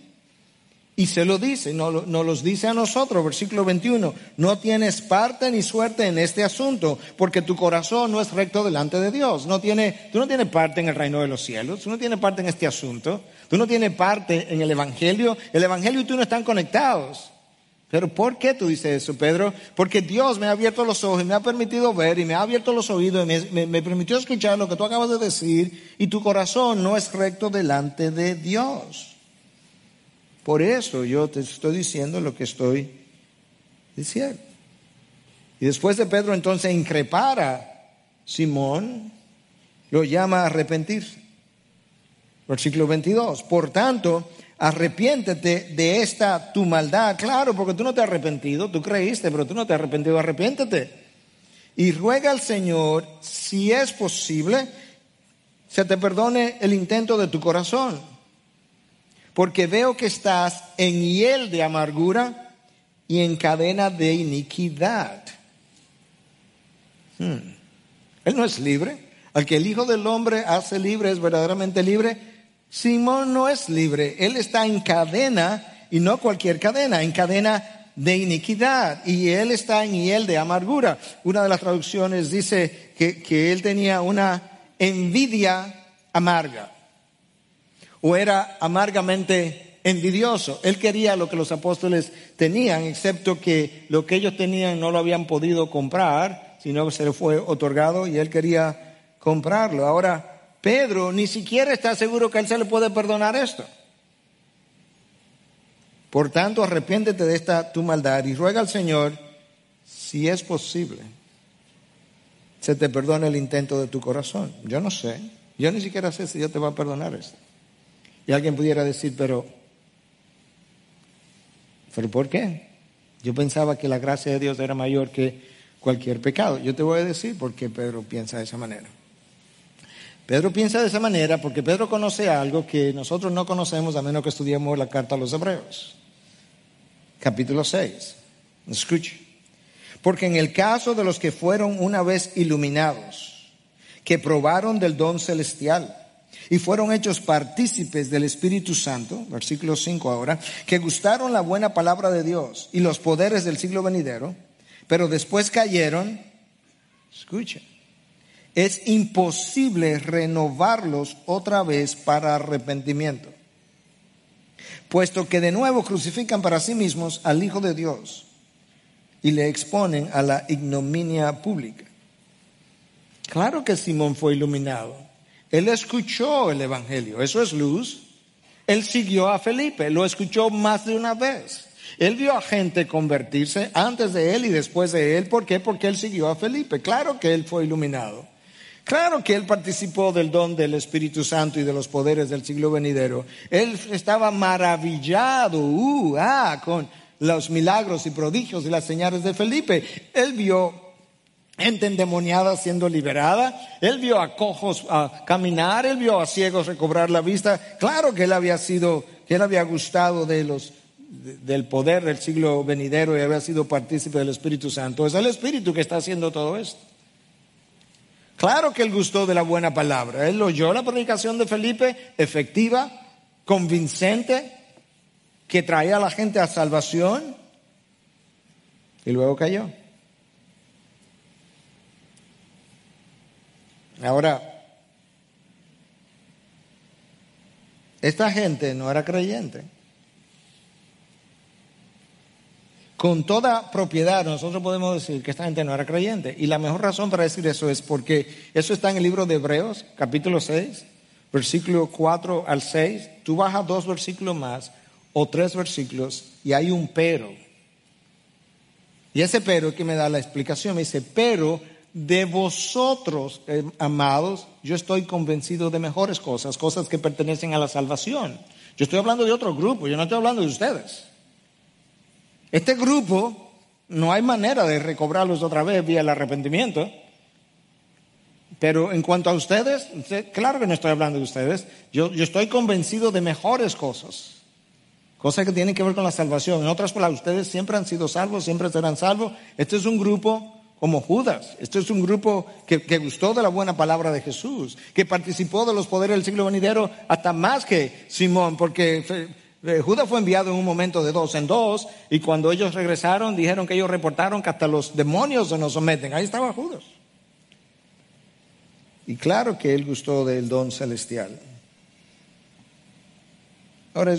Y se lo dice, nos los dice a nosotros, versículo 21, no tienes parte ni suerte en este asunto, porque tu corazón no es recto delante de Dios. Tú no tienes parte en el reino de los cielos, tú no tienes parte en este asunto, tú no tienes parte en el Evangelio y tú no están conectados. Pero ¿por qué tú dices eso, Pedro? Porque Dios me ha abierto los ojos y me ha permitido ver y me ha abierto los oídos y me permitió escuchar lo que tú acabas de decir, y tu corazón no es recto delante de Dios. Por eso yo te estoy diciendo lo que estoy diciendo. Y después de Pedro entonces increpar a Simón, lo llama a arrepentirse. Versículo 22. Por tanto, arrepiéntete de esta tu maldad. Claro, porque tú no te has arrepentido, tú creíste, pero tú no te has arrepentido, arrepiéntete. Y ruega al Señor, si es posible, se te perdone el intento de tu corazón. Porque veo que estás en hiel de amargura y en cadena de iniquidad. Él no es libre. Al que el Hijo del Hombre hace libre es verdaderamente libre. Simón no es libre. Él está en cadena, y no cualquier cadena, en cadena de iniquidad. Y él está en hiel de amargura. Una de las traducciones dice que él tenía una envidia amarga. O era amargamente envidioso. Él quería lo que los apóstoles tenían, excepto que lo que ellos tenían no lo habían podido comprar, sino que se le fue otorgado y él quería comprarlo. Ahora, Pedro ni siquiera está seguro que a él se le puede perdonar esto. Por tanto, arrepiéntete de esta tu maldad y ruega al Señor, si es posible, se te perdone el intento de tu corazón. Yo no sé, yo ni siquiera sé si Dios te va a perdonar esto. Y alguien pudiera decir, pero ¿por qué? Yo pensaba que la gracia de Dios era mayor que cualquier pecado. Yo te voy a decir por qué Pedro piensa de esa manera. Pedro piensa de esa manera porque Pedro conoce algo que nosotros no conocemos a menos que estudiemos la carta a los Hebreos. Capítulo 6. Escuche. Porque en el caso de los que fueron una vez iluminados, que probaron del don celestial, y fueron hechos partícipes del Espíritu Santo, versículo 5 ahora, que gustaron la buena palabra de Dios y los poderes del siglo venidero, pero después cayeron. Escuchen, es imposible renovarlos otra vez para arrepentimiento, puesto que de nuevo crucifican para sí mismos al Hijo de Dios y le exponen a la ignominia pública. Claro que Simón fue iluminado. Él escuchó el Evangelio, eso es luz. Él siguió a Felipe, lo escuchó más de una vez. Él vio a gente convertirse antes de él y después de él. ¿Por qué? Porque él siguió a Felipe. Claro que él fue iluminado. Claro que él participó del don del Espíritu Santo y de los poderes del siglo venidero. Él estaba maravillado con los milagros y prodigios y las señales de Felipe. Él vio gente endemoniada siendo liberada, él vio a cojos caminar, él vio a ciegos recobrar la vista. Claro que él había gustado del poder del siglo venidero y había sido partícipe del Espíritu Santo. Es el Espíritu que está haciendo todo esto. Claro que él gustó de la buena palabra. Él oyó la predicación de Felipe, efectiva, convincente, que traía a la gente a salvación, y luego cayó. Ahora, esta gente no era creyente. Con toda propiedad nosotros podemos decir que esta gente no era creyente. Y la mejor razón para decir eso es porque eso está en el libro de Hebreos, capítulo 6, versículo 4 al 6. Tú bajas 2 versículos más o 3 versículos y hay un pero. Y ese pero es que me da la explicación. Me dice, pero de vosotros, amados, yo estoy convencido de mejores cosas que pertenecen a la salvación. Yo estoy hablando de otro grupo, yo no estoy hablando de ustedes. Este grupo no hay manera de recobrarlos otra vez vía el arrepentimiento. Pero en cuanto a ustedes, claro que no estoy hablando de ustedes. Yo estoy convencido de mejores cosas que tienen que ver con la salvación. En otras palabras, ustedes siempre han sido salvos, siempre serán salvos. Este es un grupo como Judas. Esto es un grupo que gustó de la buena palabra de Jesús, que participó de los poderes del siglo venidero hasta más que Simón, porque Judas fue enviado en un momento de 2 en 2, y cuando ellos regresaron dijeron que ellos reportaron que hasta los demonios se nos someten. Ahí estaba Judas. Y claro que él gustó del don celestial. Ahora,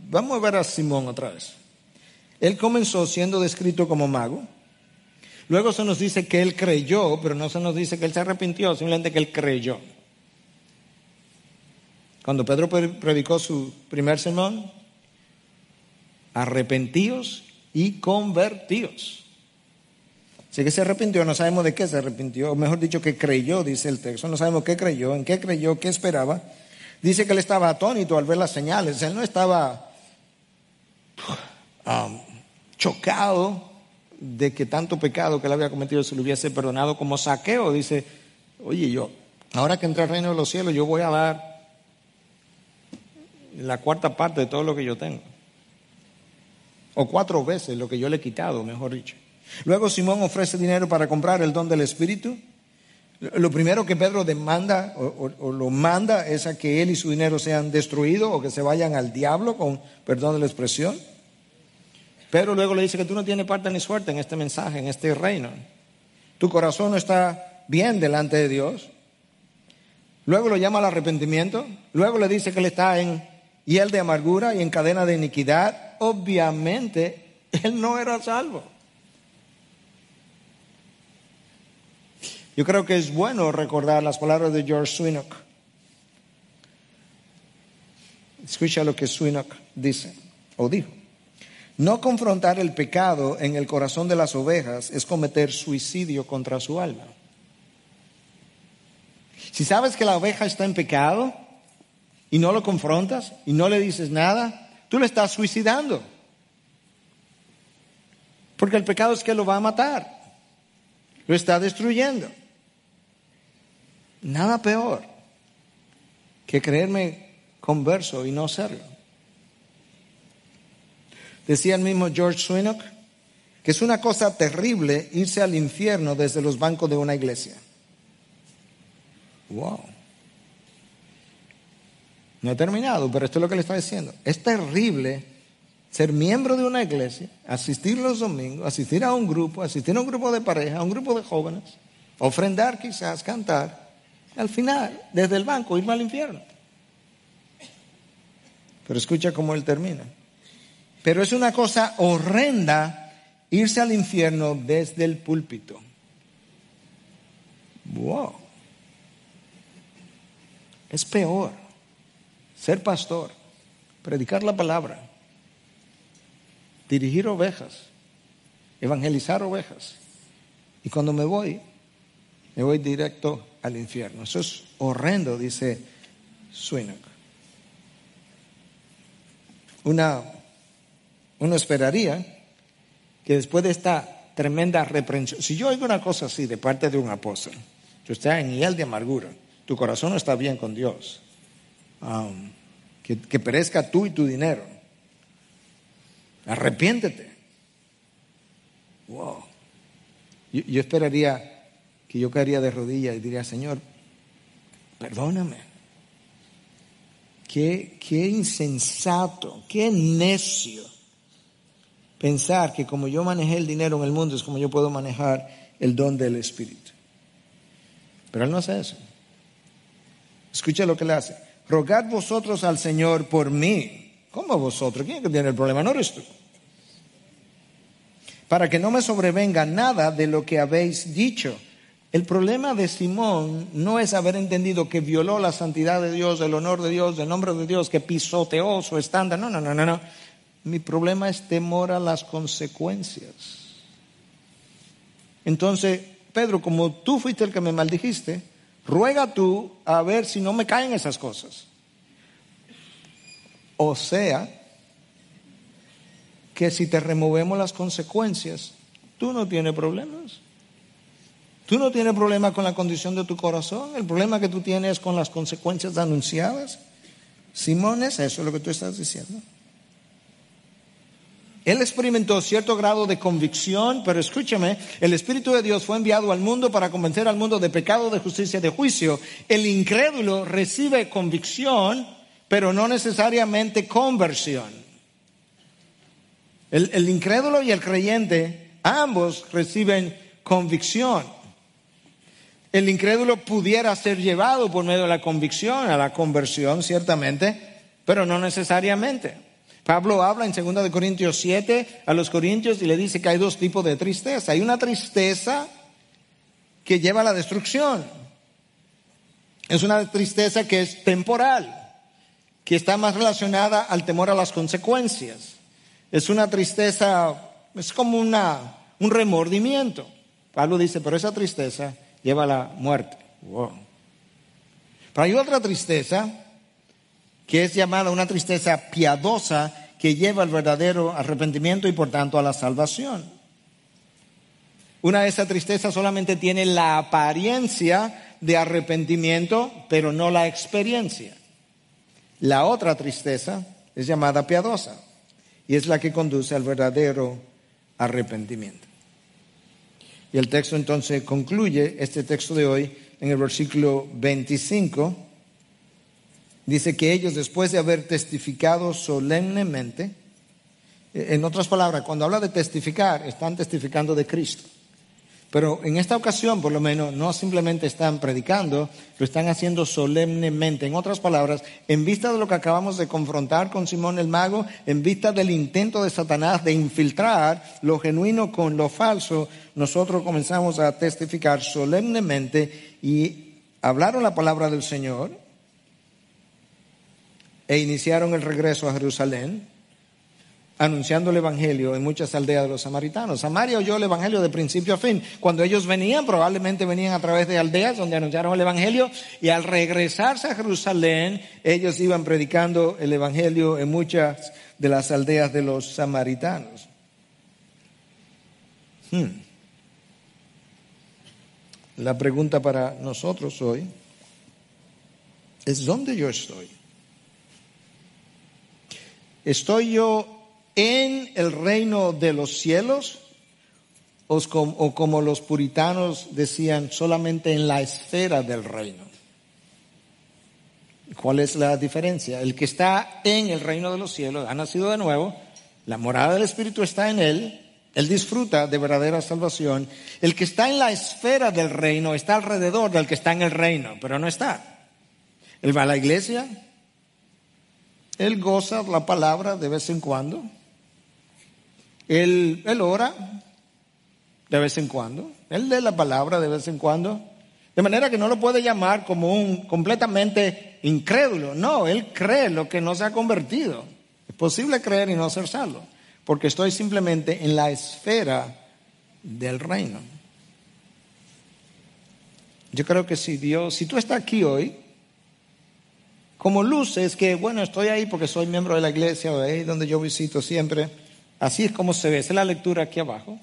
vamos a ver a Simón otra vez. Él comenzó siendo descrito como mago. Luego se nos dice que él creyó, pero no se nos dice que él se arrepintió, simplemente que él creyó. Cuando Pedro predicó su primer sermón, arrepentíos y convertíos. Así que se arrepintió, no sabemos de qué se arrepintió, o mejor dicho que creyó, dice el texto, no sabemos qué creyó, en qué creyó, qué esperaba. Dice que él estaba atónito al ver las señales, él no estaba chocado de que tanto pecado que él había cometido se le hubiese perdonado, como Zaqueo. Dice, oye, yo, ahora que entré al reino de los cielos, yo voy a dar la cuarta parte de todo lo que yo tengo, o 4 veces lo que yo le he quitado, mejor dicho. Luego Simón ofrece dinero para comprar el don del Espíritu. Lo primero que Pedro demanda o lo manda es a que él y su dinero sean destruidos o que se vayan al diablo, con perdón de la expresión. Pedro luego le dice que tú no tienes parte ni suerte en este mensaje, en este reino. Tu corazón no está bien delante de Dios. Luego lo llama al arrepentimiento. Luego le dice que él está en hiel de amargura y en cadena de iniquidad. Obviamente, él no era salvo. Yo creo que es bueno recordar las palabras de George Swinnock. Escucha lo que Swinnock dice, o dijo. No confrontar el pecado en el corazón de las ovejas es cometer suicidio contra su alma. Si sabes que la oveja está en pecado y no lo confrontas y no le dices nada, tú le estás suicidando. Porque el pecado es que lo va a matar, lo está destruyendo. Nada peor que creerme converso y no serlo. Decía el mismo George Swinnock que es una cosa terrible irse al infierno desde los bancos de una iglesia. Wow. No he terminado, pero esto es lo que le está diciendo. Es terrible ser miembro de una iglesia, asistir los domingos, asistir a un grupo de pareja, a un grupo de jóvenes, ofrendar quizás, cantar. Al final, desde el banco, irme al infierno. Pero escucha cómo él termina. Pero es una cosa horrenda irse al infierno desde el púlpito. Wow. Es peor ser pastor, predicar la palabra, dirigir ovejas, evangelizar ovejas. Y cuando me voy directo al infierno. Eso es horrendo, dice Swinnock. Uno esperaría que después de esta tremenda reprensión, si yo oigo una cosa así de parte de un apóstol, tú estás en hiel de amargura, tu corazón no está bien con Dios, que perezca tú y tu dinero, arrepiéntete. Wow. Yo esperaría que yo caería de rodillas y diría, Señor, perdóname. Qué insensato, qué necio pensar que como yo manejé el dinero en el mundo es como yo puedo manejar el don del Espíritu. Pero él no hace eso. Escucha lo que le hace. Rogad vosotros al Señor por mí. ¿Cómo vosotros? ¿Quién es que tiene el problema? No eres tú. Para que no me sobrevenga nada de lo que habéis dicho. El problema de Simón no es haber entendido que violó la santidad de Dios, el honor de Dios, el nombre de Dios, que pisoteó su estándar. No. Mi problema es temor a las consecuencias. Entonces, Pedro, como tú fuiste el que me maldijiste, ruega tú a ver si no me caen esas cosas. O sea, que si te removemos las consecuencias, tú no tienes problemas. Tú no tienes problema con la condición de tu corazón. El problema que tú tienes es con las consecuencias anunciadas. Simón, es eso lo que tú estás diciendo. Él experimentó cierto grado de convicción, pero escúchame, el Espíritu de Dios fue enviado al mundo para convencer al mundo de pecado, de justicia y de juicio. El incrédulo recibe convicción, pero no necesariamente conversión. El incrédulo y el creyente, ambos reciben convicción. El incrédulo pudiera ser llevado por medio de la convicción a la conversión, ciertamente, pero no necesariamente. Pablo habla en 2 Corintios 7 a los corintios y le dice que hay dos tipos de tristeza. Hay una tristeza que lleva a la destrucción. Es una tristeza que es temporal, que está más relacionada al temor a las consecuencias. Es una tristeza, es como un remordimiento. Pablo dice, pero esa tristeza lleva a la muerte. Wow. Pero hay otra tristeza que es llamada una tristeza piadosa que lleva al verdadero arrepentimiento y por tanto a la salvación. Una de esas tristezas solamente tiene la apariencia de arrepentimiento, pero no la experiencia. La otra tristeza es llamada piadosa y es la que conduce al verdadero arrepentimiento. Y el texto entonces concluye, este texto de hoy, en el versículo 25, dice que ellos, después de haber testificado solemnemente, en otras palabras, cuando habla de testificar, están testificando de Cristo. Pero en esta ocasión, por lo menos, no simplemente están predicando, lo están haciendo solemnemente. En otras palabras, en vista de lo que acabamos de confrontar con Simón el Mago, en vista del intento de Satanás de infiltrar lo genuino con lo falso, nosotros comenzamos a testificar solemnemente y hablaron la palabra del Señor e iniciaron el regreso a Jerusalén, anunciando el evangelio en muchas aldeas de los samaritanos. Samaria oyó el evangelio de principio a fin. Cuando ellos venían, probablemente venían a través de aldeas donde anunciaron el evangelio, y al regresarse a Jerusalén, ellos iban predicando el evangelio en muchas de las aldeas de los samaritanos. La pregunta para nosotros hoy es: ¿dónde yo estoy? ¿Estoy yo en el reino de los cielos o como los puritanos decían, solamente en la esfera del reino? ¿Cuál es la diferencia? El que está en el reino de los cielos ha nacido de nuevo, la morada del Espíritu está en él disfruta de verdadera salvación. El que está en la esfera del reino está alrededor del que está en el reino, pero no está. Él va a la iglesia, él goza la palabra de vez en cuando, él ora de vez en cuando, él lee la palabra de vez en cuando, de manera que no lo puede llamar como un completamente incrédulo. No, él cree lo que no se ha convertido. Es posible creer y no ser salvo, porque estoy simplemente en la esfera del reino. Yo creo que si tú estás aquí hoy, como luces que, bueno, estoy ahí porque soy miembro de la iglesia o ahí donde yo visito siempre, así es como se ve, esa es la lectura aquí abajo.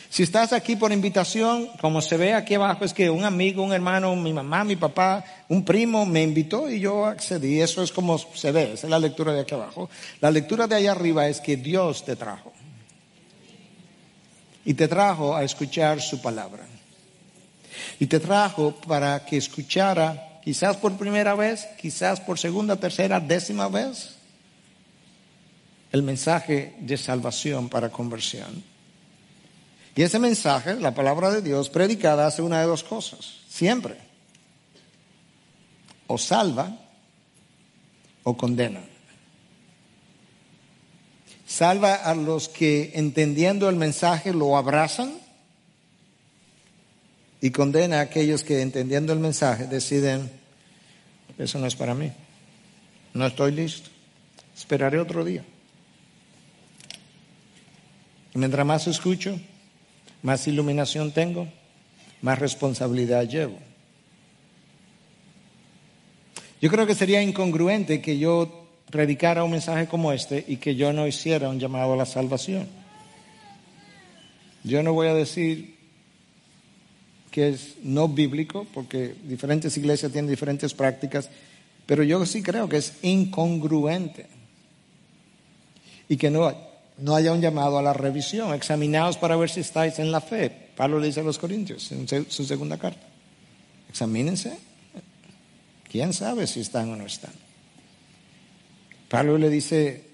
Si estás aquí por invitación, como se ve aquí abajo, es que un amigo, un hermano, mi mamá, mi papá, un primo me invitó y yo accedí. Eso es como se ve, esa es la lectura de aquí abajo. La lectura de allá arriba es que Dios te trajo. Y te trajo a escuchar su palabra. Y te trajo para que escuchara, quizás por primera vez, quizás por segunda, tercera, décima vez, el mensaje de salvación para conversión. Y ese mensaje, la palabra de Dios predicada, hace una de dos cosas, siempre. O salva o condena. Salva a los que, entendiendo el mensaje, lo abrazan, y condena a aquellos que, entendiendo el mensaje, deciden: eso no es para mí, no estoy listo, esperaré otro día. Y mientras más escucho, más iluminación tengo, más responsabilidad llevo. Yo creo que sería incongruente que yo predicara un mensaje como este y que yo no hiciera un llamado a la salvación. Yo no voy a decir que es no bíblico, porque diferentes iglesias tienen diferentes prácticas, pero yo sí creo que es incongruente y que no no haya un llamado a la revisión. Examinaos para ver si estáis en la fe. Pablo le dice a los Corintios en su segunda carta. Examínense. ¿Quién sabe si están o no están? Pablo le dice